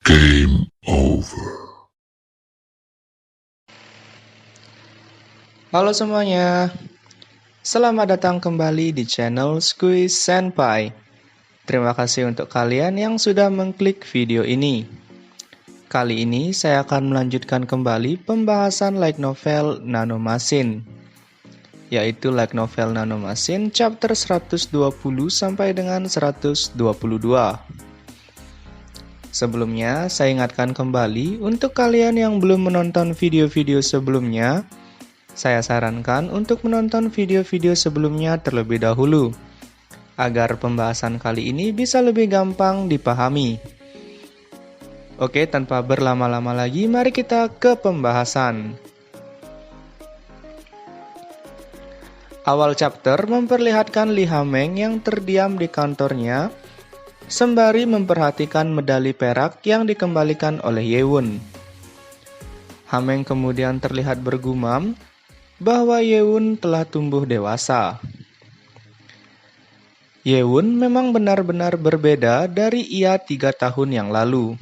Game over. Halo semuanya, selamat datang kembali di channel Squeeze Senpai. Terima kasih untuk kalian yang sudah mengklik video ini. Kali ini saya akan melanjutkan kembali pembahasan light novel Nanomachine, yaitu light novel Nanomachine chapter 120 sampai dengan 122. Sebelumnya, saya ingatkan kembali untuk kalian yang belum menonton video-video sebelumnya, saya sarankan untuk menonton video-video sebelumnya terlebih dahulu, agar pembahasan kali ini bisa lebih gampang dipahami. Oke, tanpa berlama-lama lagi, mari kita ke pembahasan. Awal chapter memperlihatkan Li Hameng yang terdiam di kantornya, sembari memperhatikan medali perak yang dikembalikan oleh Yewon. Hameng kemudian terlihat bergumam bahwa Yewon telah tumbuh dewasa. Yewon memang benar-benar berbeda dari ia 3 tahun yang lalu.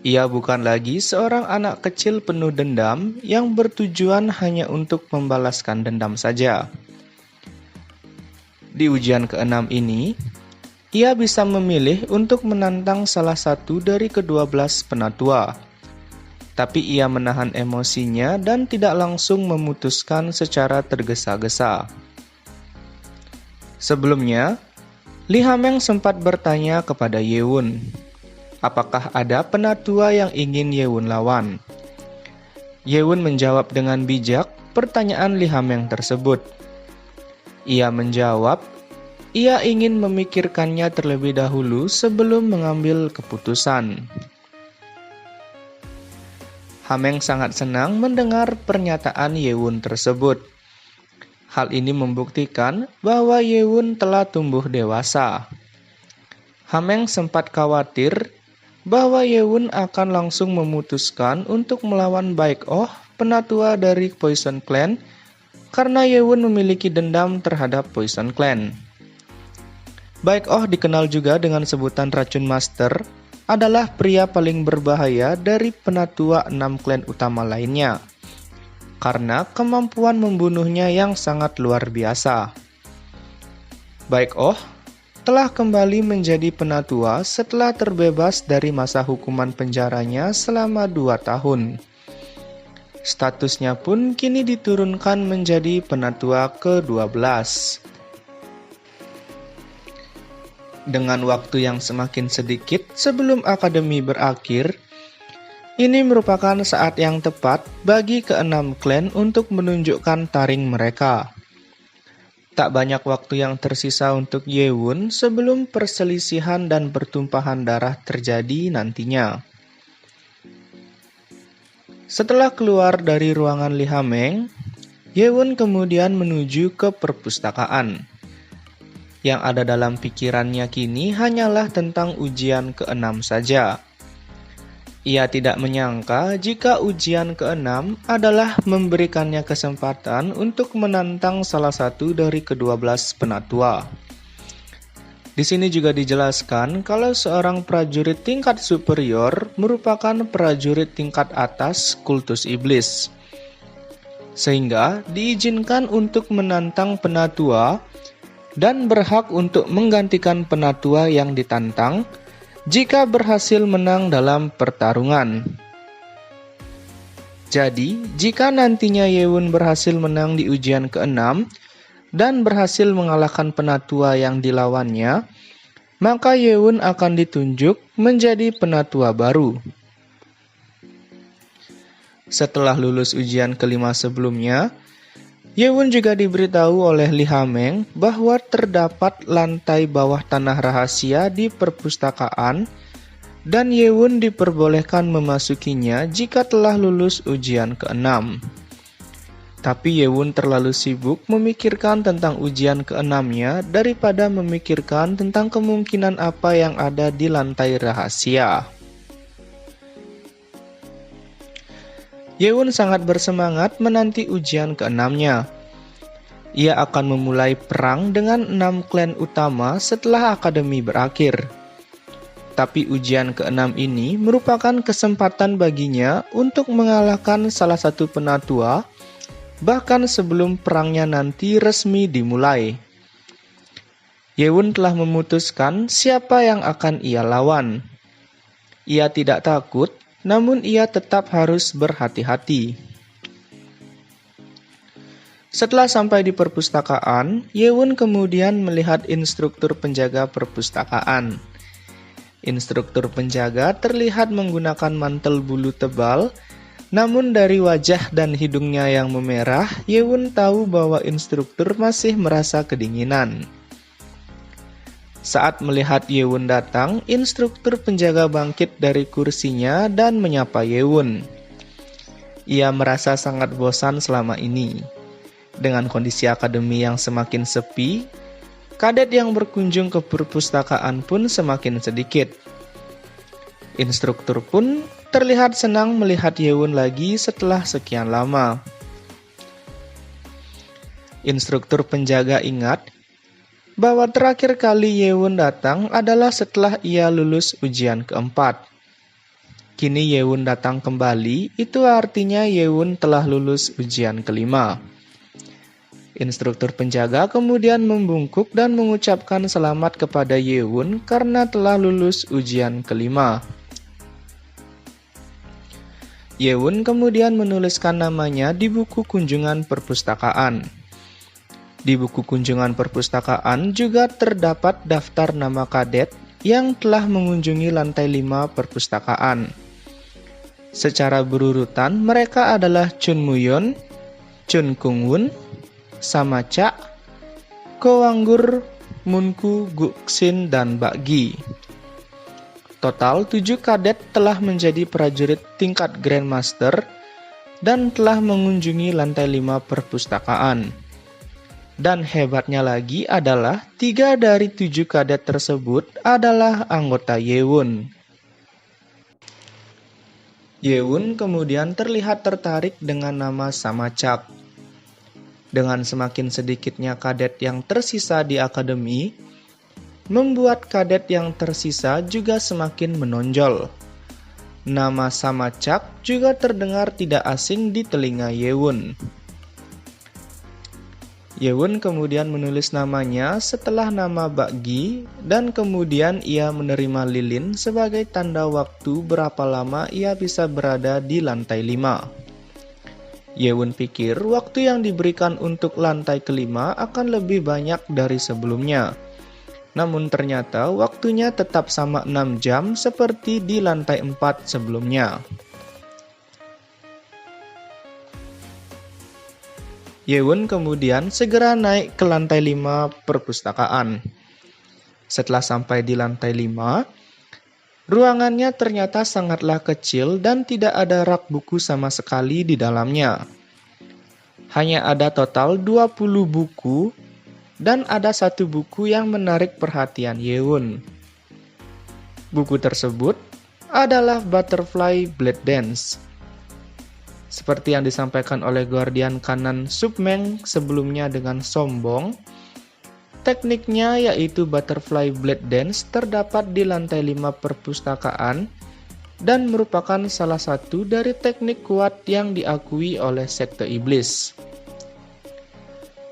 Ia bukan lagi seorang anak kecil penuh dendam yang bertujuan hanya untuk membalaskan dendam saja. Di ujian ke-6 ini, ia bisa memilih untuk menantang salah satu dari ke-12 penatua. Tapi ia menahan emosinya dan tidak langsung memutuskan secara tergesa-gesa. Sebelumnya, Li Hameng sempat bertanya kepada Yewon, apakah ada penatua yang ingin Yewon lawan. Yewon menjawab dengan bijak pertanyaan Li Hameng tersebut. Ia menjawab, ia ingin memikirkannya terlebih dahulu sebelum mengambil keputusan. Hameng sangat senang mendengar pernyataan Yewon tersebut. Hal ini membuktikan bahwa Yewon telah tumbuh dewasa. Hameng sempat khawatir bahwa Yewon akan langsung memutuskan untuk melawan Baek-oh, penatua dari Poison Clan, karena Yewon memiliki dendam terhadap Poison Clan. Baek-oh dikenal juga dengan sebutan Racun Master, adalah pria paling berbahaya dari penatua 6 klan utama lainnya, karena kemampuan membunuhnya yang sangat luar biasa. Baek-oh telah kembali menjadi penatua setelah terbebas dari masa hukuman penjaranya selama 2 tahun. Statusnya pun kini diturunkan menjadi penatua ke-12. Dengan waktu yang semakin sedikit sebelum akademi berakhir, ini merupakan saat yang tepat bagi ke-6 klan untuk menunjukkan taring mereka. Tak banyak waktu yang tersisa untuk Yewon sebelum perselisihan dan pertumpahan darah terjadi nantinya. Setelah keluar dari ruangan Li Hameng, Yewon kemudian menuju ke perpustakaan. Yang ada dalam pikirannya kini hanyalah tentang ujian ke-6 saja. Ia tidak menyangka jika ujian ke-6 adalah memberikannya kesempatan untuk menantang salah satu dari ke-12 penatua. Di sini juga dijelaskan kalau seorang prajurit tingkat superior merupakan prajurit tingkat atas kultus iblis. Sehingga diizinkan untuk menantang penatua dan berhak untuk menggantikan penatua yang ditantang jika berhasil menang dalam pertarungan. Jadi, jika nantinya Yewon berhasil menang di ujian ke-6 dan berhasil mengalahkan penatua yang dilawannya, maka Yewon akan ditunjuk menjadi penatua baru. Setelah lulus ujian ke-5 sebelumnya, Yewon juga diberitahu oleh Li Hameng bahwa terdapat lantai bawah tanah rahasia di perpustakaan dan Yewon diperbolehkan memasukinya jika telah lulus ujian ke-6. Tapi Yewon terlalu sibuk memikirkan tentang ujian ke-6-nya daripada memikirkan tentang kemungkinan apa yang ada di lantai rahasia. Yewon sangat bersemangat menanti ujian ke-6-nya. Ia akan memulai perang dengan 6 klan utama setelah akademi berakhir. Tapi ujian ke-6 ini merupakan kesempatan baginya untuk mengalahkan salah satu penatua, bahkan sebelum perangnya nanti resmi dimulai. Yewun telah memutuskan siapa yang akan ia lawan. Ia tidak takut, namun ia tetap harus berhati-hati. Setelah sampai di perpustakaan, Yewun kemudian melihat instruktur penjaga perpustakaan. Instruktur penjaga terlihat menggunakan mantel bulu tebal, namun dari wajah dan hidungnya yang memerah, Yewun tahu bahwa instruktur masih merasa kedinginan. Saat melihat Yewun datang, instruktur penjaga bangkit dari kursinya dan menyapa Yewun. Ia merasa sangat bosan selama ini. Dengan kondisi akademi yang semakin sepi, kadet yang berkunjung ke perpustakaan pun semakin sedikit. Instruktur pun terlihat senang melihat Yewun lagi setelah sekian lama. Instruktur penjaga ingat bahwa terakhir kali Yewun datang adalah setelah ia lulus ujian keempat. Kini Yewun datang kembali, itu artinya Yewun telah lulus ujian kelima. Instruktur penjaga kemudian membungkuk dan mengucapkan selamat kepada Yewun karena telah lulus ujian kelima. Yewun kemudian menuliskan namanya di buku kunjungan perpustakaan. Di buku kunjungan perpustakaan juga terdapat daftar nama kadet yang telah mengunjungi lantai 5 perpustakaan. Secara berurutan, mereka adalah Chun Muyon, Chun Kung-wun, Samacha, Ko Wanggur, Munku, Guksin, dan Bakgi. Total 7 kadet telah menjadi prajurit tingkat Grandmaster dan telah mengunjungi lantai 5 perpustakaan. Dan hebatnya lagi adalah 3 dari 7 kadet tersebut adalah anggota Yewun. Yewun kemudian terlihat tertarik dengan nama Samachak. Dengan semakin sedikitnya kadet yang tersisa di akademi, membuat kadet yang tersisa juga semakin menonjol. Nama Samachak juga terdengar tidak asing di telinga Yewun. Yewun kemudian menulis namanya setelah nama Bakgi dan kemudian ia menerima lilin sebagai tanda waktu berapa lama ia bisa berada di lantai 5. Yewun pikir waktu yang diberikan untuk lantai kelima akan lebih banyak dari sebelumnya. Namun ternyata waktunya tetap sama 6 jam seperti di lantai 4 sebelumnya. Yewun kemudian segera naik ke lantai 5 perpustakaan. Setelah sampai di lantai 5, ruangannya ternyata sangatlah kecil dan tidak ada rak buku sama sekali di dalamnya. Hanya ada total 20 buku dan ada satu buku yang menarik perhatian Yewun. Buku tersebut adalah Butterfly Blade Dance. Seperti yang disampaikan oleh Guardian kanan Submeng sebelumnya dengan sombong, tekniknya yaitu Butterfly Blade Dance terdapat di lantai 5 perpustakaan dan merupakan salah satu dari teknik kuat yang diakui oleh sekte iblis.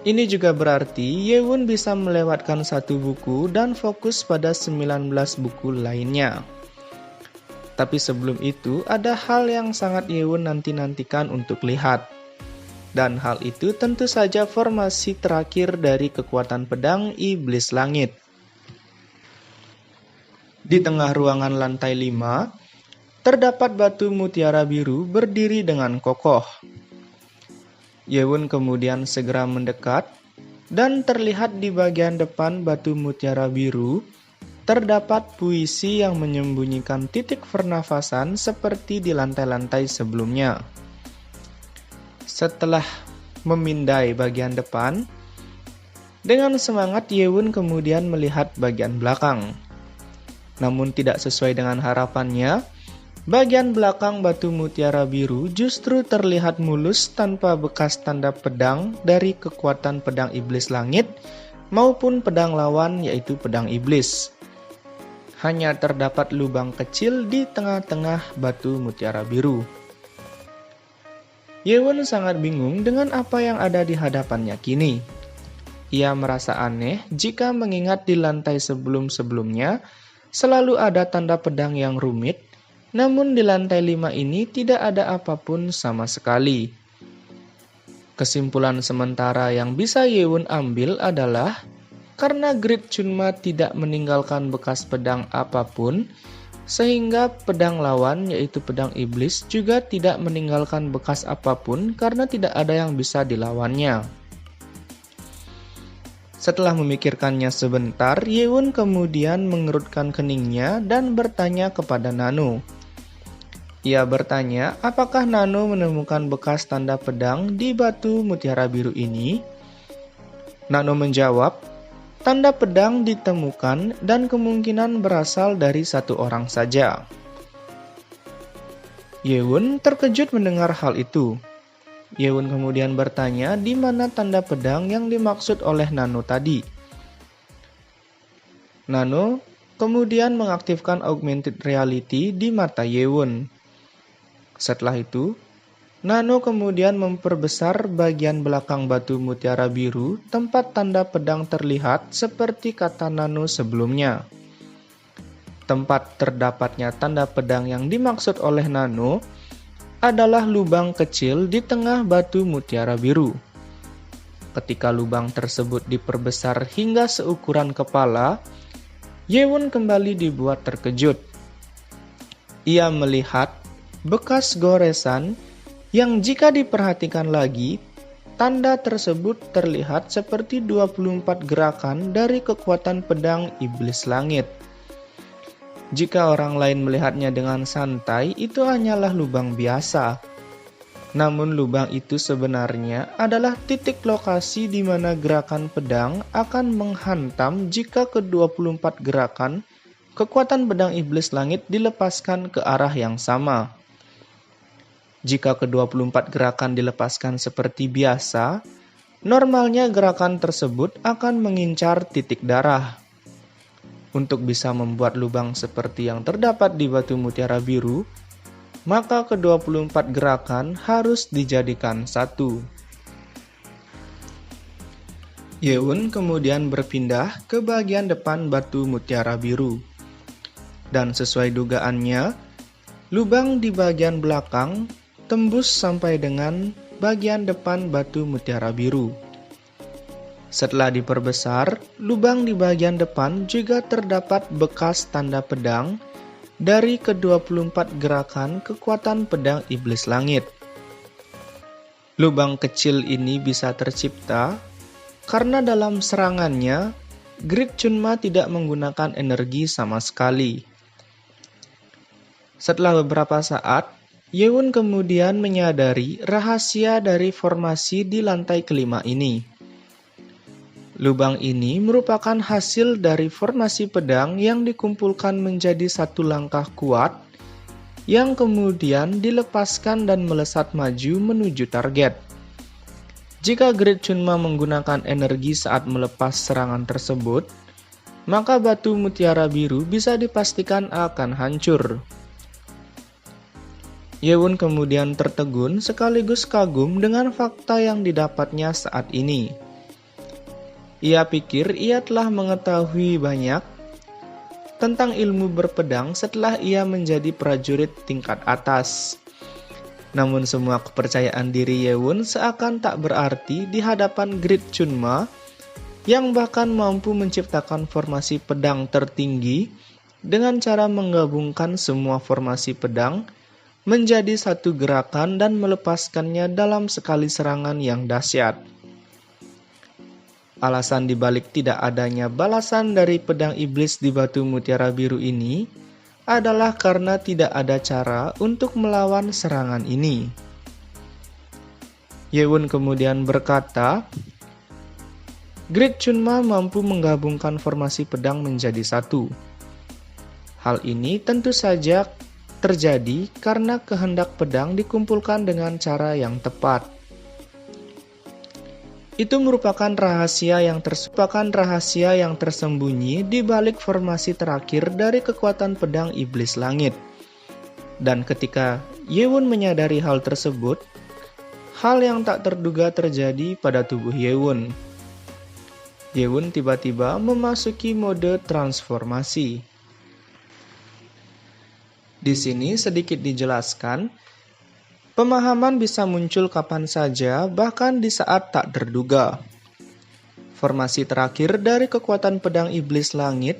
Ini juga berarti Yewun bisa melewatkan satu buku dan fokus pada 19 buku lainnya. Tapi sebelum itu ada hal yang sangat Yewun nanti-nantikan untuk lihat. Dan hal itu tentu saja formasi terakhir dari kekuatan pedang iblis langit. Di tengah ruangan lantai 5, terdapat batu mutiara biru berdiri dengan kokoh. Yewun kemudian segera mendekat, dan terlihat di bagian depan batu mutiara biru, terdapat puisi yang menyembunyikan titik pernafasan seperti di lantai-lantai sebelumnya. Setelah memindai bagian depan, dengan semangat Yewun kemudian melihat bagian belakang. Namun tidak sesuai dengan harapannya, bagian belakang batu mutiara biru justru terlihat mulus tanpa bekas tanda pedang dari kekuatan pedang iblis langit maupun pedang lawan yaitu pedang iblis. Hanya terdapat lubang kecil di tengah-tengah batu mutiara biru. Yewon sangat bingung dengan apa yang ada di hadapannya kini. Ia merasa aneh jika mengingat di lantai sebelum-sebelumnya selalu ada tanda pedang yang rumit, namun di lantai 5 ini tidak ada apapun sama sekali. Kesimpulan sementara yang bisa Yewon ambil adalah karena Grid Chunma tidak meninggalkan bekas pedang apapun, sehingga pedang lawan yaitu pedang iblis juga tidak meninggalkan bekas apapun karena tidak ada yang bisa dilawannya. Setelah memikirkannya sebentar, Yewon kemudian mengerutkan keningnya dan bertanya kepada Nano. Ia bertanya apakah Nano menemukan bekas tanda pedang di batu mutiara biru ini. Nano menjawab, tanda pedang ditemukan dan kemungkinan berasal dari satu orang saja. Yewon terkejut mendengar hal itu. Yewon kemudian bertanya di mana tanda pedang yang dimaksud oleh Nano tadi. Nano kemudian mengaktifkan augmented reality di mata Yewon. Setelah itu, Nano kemudian memperbesar bagian belakang batu mutiara biru tempat tanda pedang terlihat seperti kata Nano sebelumnya. Tempat terdapatnya tanda pedang yang dimaksud oleh Nano adalah lubang kecil di tengah batu mutiara biru. Ketika lubang tersebut diperbesar hingga seukuran kepala, Yewon kembali dibuat terkejut. Ia melihat bekas goresan yang jika diperhatikan lagi, tanda tersebut terlihat seperti 24 gerakan dari kekuatan pedang iblis langit. Jika orang lain melihatnya dengan santai, itu hanyalah lubang biasa. Namun lubang itu sebenarnya adalah titik lokasi di mana gerakan pedang akan menghantam jika ke-24 gerakan kekuatan pedang iblis langit dilepaskan ke arah yang sama. Jika ke-24 gerakan dilepaskan seperti biasa, normalnya gerakan tersebut akan mengincar titik darah. Untuk bisa membuat lubang seperti yang terdapat di batu mutiara biru, maka ke-24 gerakan harus dijadikan satu. Yewon kemudian berpindah ke bagian depan batu mutiara biru. Dan sesuai dugaannya, lubang di bagian belakang tembus sampai dengan bagian depan batu mutiara biru. Setelah diperbesar, lubang di bagian depan juga terdapat bekas tanda pedang dari ke-24 gerakan kekuatan pedang iblis langit. Lubang kecil ini bisa tercipta karena dalam serangannya, Grid Chunma tidak menggunakan energi sama sekali. Setelah beberapa saat, Yewon kemudian menyadari rahasia dari formasi di lantai kelima ini. Lubang ini merupakan hasil dari formasi pedang yang dikumpulkan menjadi satu langkah kuat yang kemudian dilepaskan dan melesat maju menuju target. Jika Grid Chunma menggunakan energi saat melepas serangan tersebut, maka batu mutiara biru bisa dipastikan akan hancur. Yewon kemudian tertegun sekaligus kagum dengan fakta yang didapatnya saat ini. Ia pikir ia telah mengetahui banyak tentang ilmu berpedang setelah ia menjadi prajurit tingkat atas. Namun semua kepercayaan diri Yewon seakan tak berarti di hadapan Grid Chunma yang bahkan mampu menciptakan formasi pedang tertinggi dengan cara menggabungkan semua formasi pedang menjadi satu gerakan dan melepaskannya dalam sekali serangan yang dahsyat. Alasan dibalik tidak adanya balasan dari pedang iblis di batu mutiara biru ini adalah karena tidak ada cara untuk melawan serangan ini. Yewon kemudian berkata, Grid Chunma mampu menggabungkan formasi pedang menjadi satu. Hal ini tentu saja terjadi karena kehendak pedang dikumpulkan dengan cara yang tepat. Itu merupakan rahasia yang tersembunyi di balik formasi terakhir dari kekuatan pedang iblis langit. Dan ketika Yewun menyadari hal tersebut, hal yang tak terduga terjadi pada tubuh Yewun. Yewun tiba-tiba memasuki mode transformasi. Di sini sedikit dijelaskan, pemahaman bisa muncul kapan saja, bahkan di saat tak terduga. Formasi terakhir dari kekuatan pedang iblis langit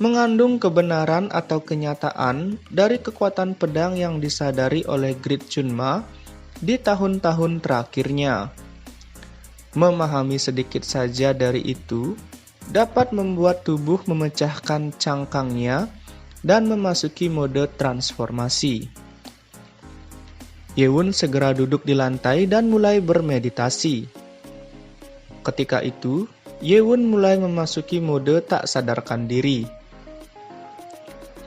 mengandung kebenaran atau kenyataan dari kekuatan pedang yang disadari oleh Grid Chunma di tahun-tahun terakhirnya. Memahami sedikit saja dari itu dapat membuat tubuh memecahkan cangkangnya dan memasuki mode transformasi. Yewun segera duduk di lantai dan mulai bermeditasi. Ketika itu, Yewun mulai memasuki mode tak sadarkan diri.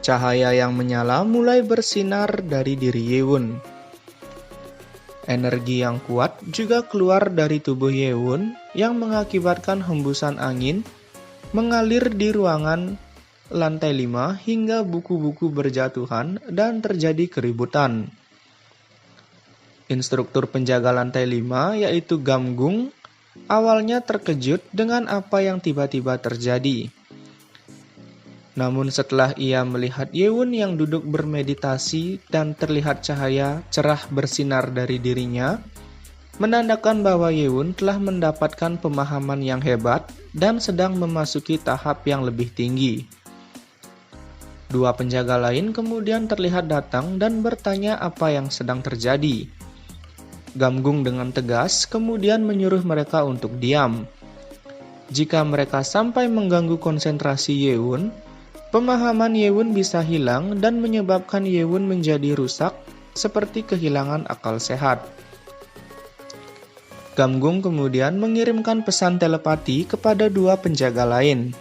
Cahaya yang menyala mulai bersinar dari diri Yewun. Energi yang kuat juga keluar dari tubuh Yewun yang mengakibatkan hembusan angin mengalir di ruangan lantai 5 hingga buku-buku berjatuhan dan terjadi keributan. Instruktur penjaga lantai 5 yaitu Gamgung awalnya terkejut dengan apa yang tiba-tiba terjadi. Namun setelah ia melihat Yewun yang duduk bermeditasi dan terlihat cahaya cerah bersinar dari dirinya, menandakan bahwa Yewun telah mendapatkan pemahaman yang hebat dan sedang memasuki tahap yang lebih tinggi. Dua penjaga lain kemudian terlihat datang dan bertanya apa yang sedang terjadi. Gamgung dengan tegas kemudian menyuruh mereka untuk diam. Jika mereka sampai mengganggu konsentrasi Yewun, pemahaman Yewun bisa hilang dan menyebabkan Yewun menjadi rusak seperti kehilangan akal sehat. Gamgung kemudian mengirimkan pesan telepati kepada dua penjaga lain.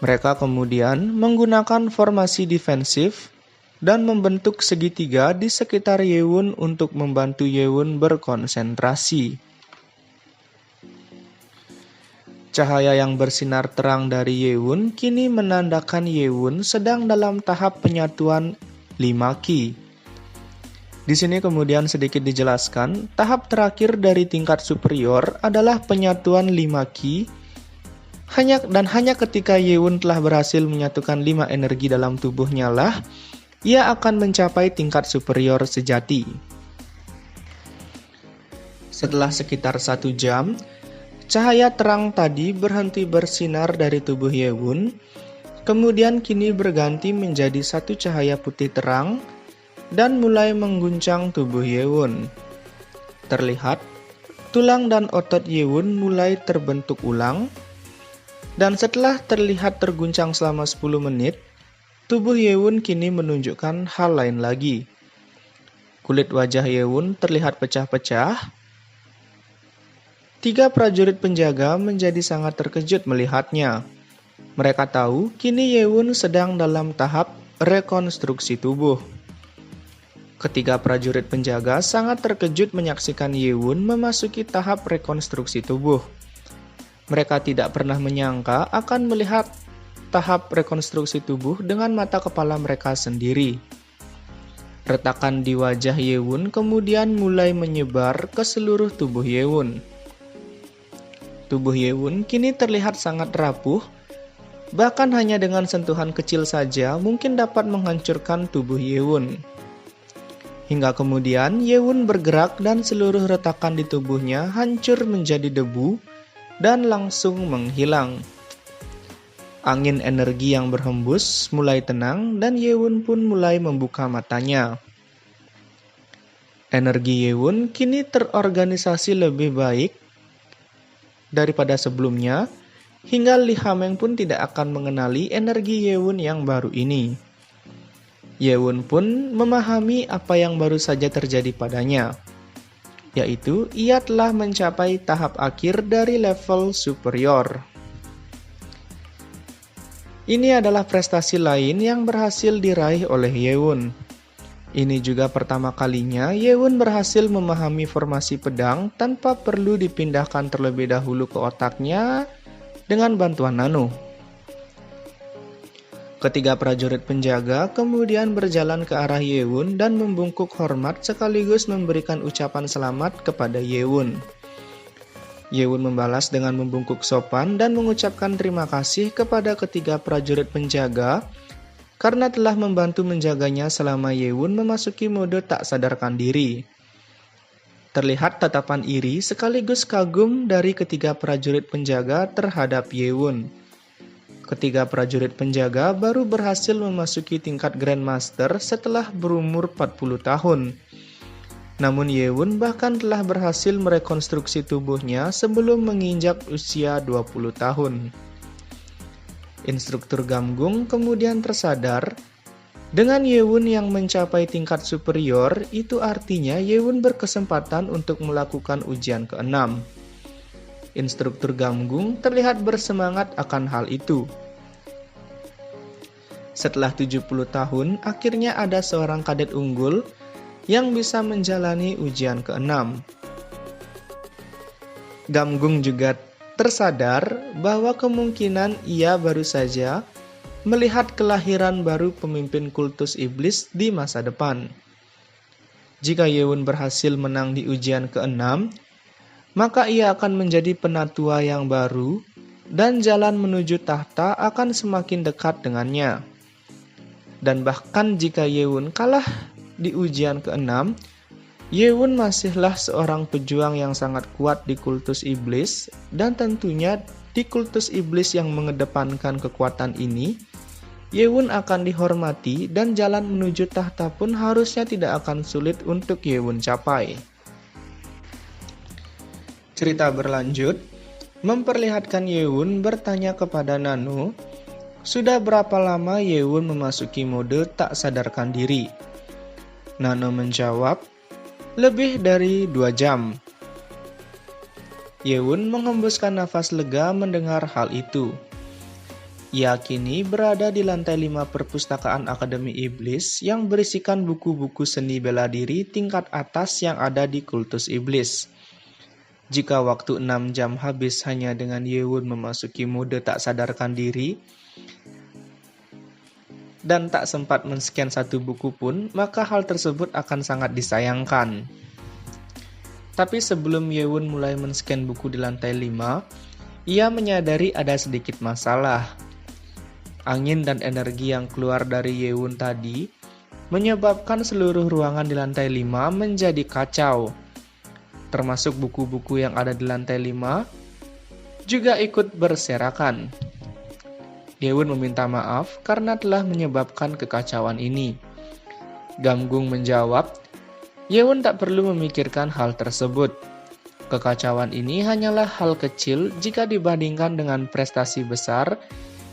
Mereka kemudian menggunakan formasi defensif dan membentuk segitiga di sekitar Yewun untuk membantu Yewun berkonsentrasi. Cahaya yang bersinar terang dari Yewun kini menandakan Yewun sedang dalam tahap penyatuan 5 Ki. Di sini kemudian sedikit dijelaskan, tahap terakhir dari tingkat superior adalah penyatuan 5 Ki. Hanya ketika Yewun telah berhasil menyatukan 5 energi dalam tubuhnya lah, ia akan mencapai tingkat superior sejati. Setelah sekitar 1 jam, cahaya terang tadi berhenti bersinar dari tubuh Yewun, kemudian kini berganti menjadi satu cahaya putih terang dan mulai mengguncang tubuh Yewun. Terlihat, tulang dan otot Yewun mulai terbentuk ulang, dan setelah terlihat terguncang selama 10 menit, tubuh Yewun kini menunjukkan hal lain lagi. Kulit wajah Yewun terlihat pecah-pecah. 3 prajurit penjaga menjadi sangat terkejut melihatnya. Mereka tahu kini Yewun sedang dalam tahap rekonstruksi tubuh. Ketiga prajurit penjaga sangat terkejut menyaksikan Yewun memasuki tahap rekonstruksi tubuh. Mereka tidak pernah menyangka akan melihat tahap rekonstruksi tubuh dengan mata kepala mereka sendiri. Retakan di wajah Yewun kemudian mulai menyebar ke seluruh tubuh Yewun. Tubuh Yewun kini terlihat sangat rapuh, bahkan hanya dengan sentuhan kecil saja mungkin dapat menghancurkan tubuh Yewun. Hingga kemudian Yewun bergerak dan seluruh retakan di tubuhnya hancur menjadi debu dan langsung menghilang. Angin energi yang berhembus mulai tenang dan Yewun pun mulai membuka matanya. Energi Yewun kini terorganisasi lebih baik daripada sebelumnya, hingga Li Hameng pun tidak akan mengenali energi Yewun yang baru ini. Yewun pun memahami apa yang baru saja terjadi padanya, yaitu ia telah mencapai tahap akhir dari level superior. Ini adalah prestasi lain yang berhasil diraih oleh Yewun. Ini juga pertama kalinya Yewun berhasil memahami formasi pedang tanpa perlu dipindahkan terlebih dahulu ke otaknya dengan bantuan Nano. Ketiga prajurit penjaga kemudian berjalan ke arah Yewun dan membungkuk hormat sekaligus memberikan ucapan selamat kepada Yewun. Yewun membalas dengan membungkuk sopan dan mengucapkan terima kasih kepada ketiga prajurit penjaga karena telah membantu menjaganya selama Yewun memasuki mode tak sadarkan diri. Terlihat tatapan iri sekaligus kagum dari ketiga prajurit penjaga terhadap Yewun. Ketiga prajurit penjaga baru berhasil memasuki tingkat Grandmaster setelah berumur 40 tahun. Namun Yewun bahkan telah berhasil merekonstruksi tubuhnya sebelum menginjak usia 20 tahun. Instruktur Gamgung kemudian tersadar, dengan Yewun yang mencapai tingkat superior, itu artinya Yewun berkesempatan untuk melakukan ujian ke-6. Instruktur Gamgung terlihat bersemangat akan hal itu. Setelah 70 tahun, akhirnya ada seorang kadet unggul yang bisa menjalani ujian ke-6. Gamgung juga tersadar bahwa kemungkinan ia baru saja melihat kelahiran baru pemimpin kultus iblis di masa depan. Jika Yewun berhasil menang di ujian ke-6, maka ia akan menjadi penatua yang baru dan jalan menuju tahta akan semakin dekat dengannya. Dan bahkan jika Yewun kalah di ujian ke-6, Yewun masihlah seorang pejuang yang sangat kuat di kultus iblis, dan tentunya di kultus iblis yang mengedepankan kekuatan ini, Yewun akan dihormati dan jalan menuju tahta pun harusnya tidak akan sulit untuk Yewun capai. Cerita berlanjut, memperlihatkan Yewun bertanya kepada Nano, sudah berapa lama Yewun memasuki mode tak sadarkan diri? Nano menjawab, lebih dari 2 jam. Yewun menghembuskan nafas lega mendengar hal itu. Ia kini berada di lantai 5 perpustakaan Akademi Iblis yang berisikan buku-buku seni bela diri tingkat atas yang ada di kultus iblis. Jika waktu 6 jam habis hanya dengan Yewun memasuki mode tak sadarkan diri, dan tak sempat men-scan satu buku pun, maka hal tersebut akan sangat disayangkan. Tapi sebelum Yewun mulai men-scan buku di lantai 5, ia menyadari ada sedikit masalah. Angin dan energi yang keluar dari Yewun tadi menyebabkan seluruh ruangan di lantai 5 menjadi kacau. Termasuk buku-buku yang ada di lantai 5 juga ikut berserakan. Yewun meminta maaf karena telah menyebabkan kekacauan ini. Gamgung menjawab, Yewun tak perlu memikirkan hal tersebut. Kekacauan ini hanyalah hal kecil jika dibandingkan dengan prestasi besar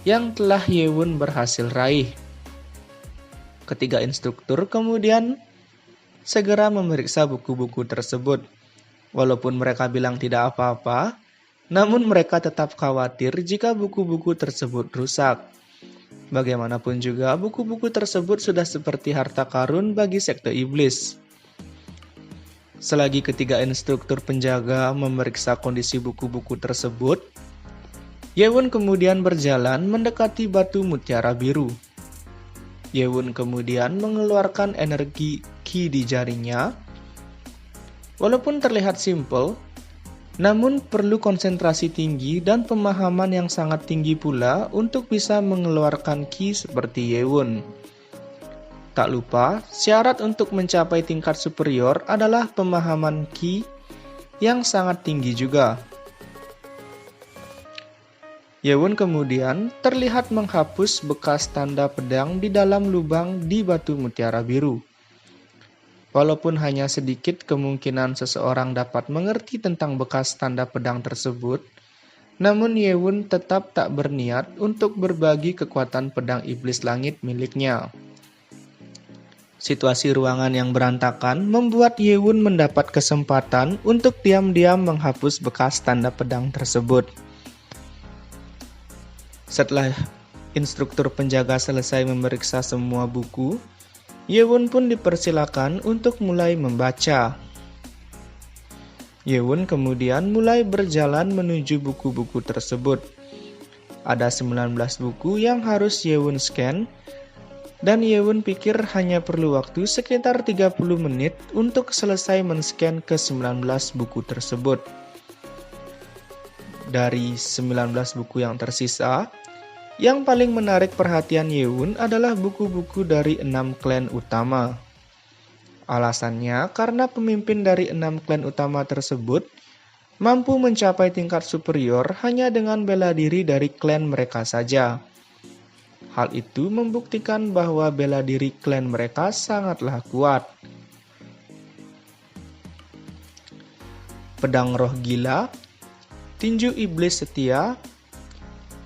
yang telah Yewun berhasil raih. Ketiga instruktur kemudian segera memeriksa buku-buku tersebut. Walaupun mereka bilang tidak apa-apa, namun mereka tetap khawatir jika buku-buku tersebut rusak. Bagaimanapun juga, buku-buku tersebut sudah seperti harta karun bagi sekte iblis. Selagi ketiga instruktur penjaga memeriksa kondisi buku-buku tersebut, Yewun kemudian berjalan mendekati batu mutiara biru. Yewun kemudian mengeluarkan energi ki di jarinya. Walaupun terlihat simpel, namun perlu konsentrasi tinggi dan pemahaman yang sangat tinggi pula untuk bisa mengeluarkan ki seperti Yewun. Tak lupa, syarat untuk mencapai tingkat superior adalah pemahaman ki yang sangat tinggi juga. Yewun kemudian terlihat menghapus bekas tanda pedang di dalam lubang di batu mutiara biru. Walaupun hanya sedikit kemungkinan seseorang dapat mengerti tentang bekas tanda pedang tersebut, namun Yewun tetap tak berniat untuk berbagi kekuatan pedang iblis langit miliknya. Situasi ruangan yang berantakan membuat Yewun mendapat kesempatan untuk diam-diam menghapus bekas tanda pedang tersebut. Setelah instruktur penjaga selesai memeriksa semua buku, Yewon pun dipersilakan untuk mulai membaca. Yewon kemudian mulai berjalan menuju buku-buku tersebut. Ada 19 buku yang harus Yewon scan, dan Yewon pikir hanya perlu waktu sekitar 30 menit untuk selesai men-scan ke 19 buku tersebut. Dari 19 buku yang tersisa, yang paling menarik perhatian Yewon adalah buku-buku dari 6 klan utama. Alasannya karena pemimpin dari 6 klan utama tersebut mampu mencapai tingkat superior hanya dengan bela diri dari klan mereka saja. Hal itu membuktikan bahwa bela diri klan mereka sangatlah kuat. Pedang roh gila, tinju iblis setia,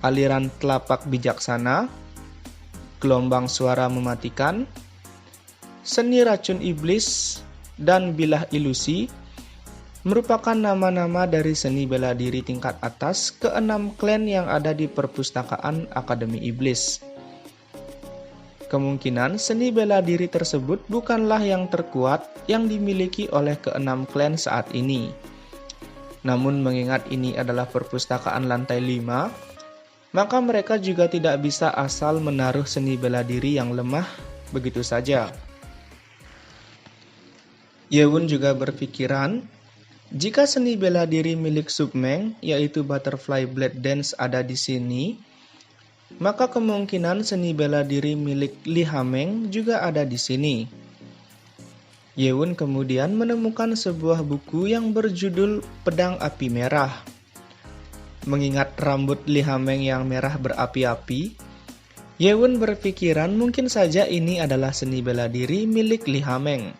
aliran telapak bijaksana, gelombang suara mematikan, seni racun iblis, dan bilah ilusi merupakan nama-nama dari seni bela diri tingkat atas ke-6 klan yang ada di perpustakaan Akademi Iblis. Kemungkinan seni bela diri tersebut bukanlah yang terkuat yang dimiliki oleh ke-6 klan saat ini. Namun mengingat ini adalah perpustakaan lantai 5, maka mereka juga tidak bisa asal menaruh seni bela diri yang lemah begitu saja. Yewon juga berpikiran, jika seni bela diri milik Submeng, yaitu Butterfly Blade Dance ada di sini, maka kemungkinan seni bela diri milik Li Hameng juga ada di sini. Yewon kemudian menemukan sebuah buku yang berjudul Pedang Api Merah. Mengingat rambut Li Hameng yang merah berapi-api, Yewon berpikiran mungkin saja ini adalah seni bela diri milik Li Hameng.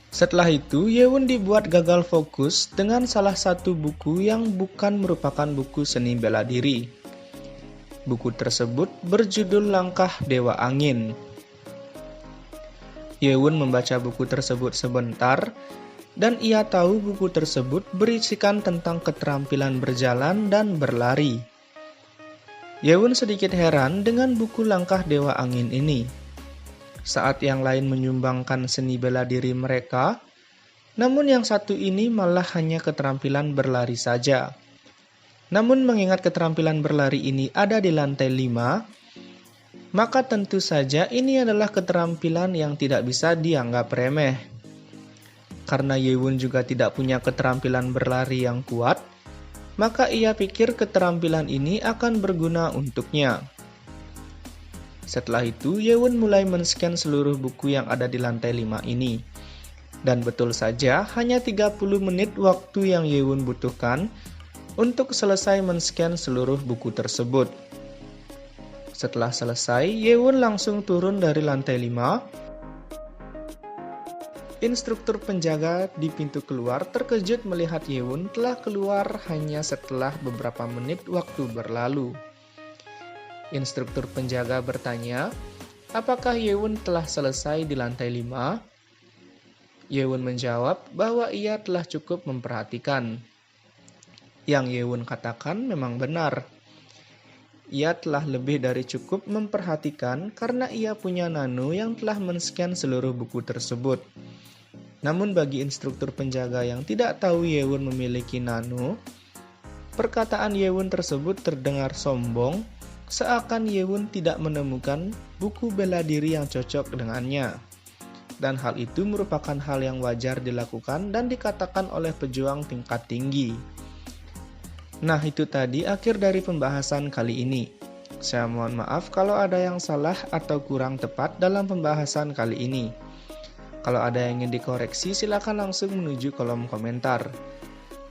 Setelah itu, Yewon dibuat gagal fokus dengan salah satu buku yang bukan merupakan buku seni bela diri. Buku tersebut berjudul Langkah Dewa Angin. Yewon membaca buku tersebut sebentar, dan ia tahu buku tersebut berisikan tentang keterampilan berjalan dan berlari. Yewon sedikit heran dengan buku Langkah Dewa Angin ini. Saat yang lain menyumbangkan seni bela diri mereka, namun yang satu ini malah hanya keterampilan berlari saja. Namun mengingat keterampilan berlari ini ada di lantai 5, maka tentu saja ini adalah keterampilan yang tidak bisa dianggap remeh. Karena Yewon juga tidak punya keterampilan berlari yang kuat, maka ia pikir keterampilan ini akan berguna untuknya. Setelah itu, Yewon mulai men-scan seluruh buku yang ada di lantai 5 ini. Dan betul saja, hanya 30 menit waktu yang Yewon butuhkan untuk selesai men-scan seluruh buku tersebut. Setelah selesai, Yewon langsung turun dari lantai 5. Instruktur penjaga di pintu keluar terkejut melihat Yewon telah keluar hanya setelah beberapa menit waktu berlalu. Instruktur penjaga bertanya, apakah Yewon telah selesai di lantai 5? Yewon menjawab bahwa ia telah cukup memperhatikan. Yang Yewon katakan memang benar. Ia telah lebih dari cukup memperhatikan karena ia punya nano yang telah men-scan seluruh buku tersebut. Namun bagi instruktur penjaga yang tidak tahu Yewon memiliki nano, perkataan Yewon tersebut terdengar sombong, seakan Yewon tidak menemukan buku bela diri yang cocok dengannya. Dan hal itu merupakan hal yang wajar dilakukan dan dikatakan oleh pejuang tingkat tinggi. Nah, itu tadi akhir dari pembahasan kali ini. Saya mohon maaf kalau ada yang salah atau kurang tepat dalam pembahasan kali ini. Kalau ada yang ingin dikoreksi, silakan langsung menuju kolom komentar.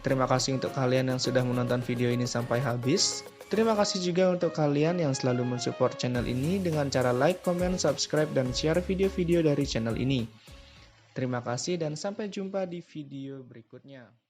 Terima kasih untuk kalian yang sudah menonton video ini sampai habis. Terima kasih juga untuk kalian yang selalu mensupport channel ini dengan cara like, comment, subscribe, dan share video-video dari channel ini. Terima kasih dan sampai jumpa di video berikutnya.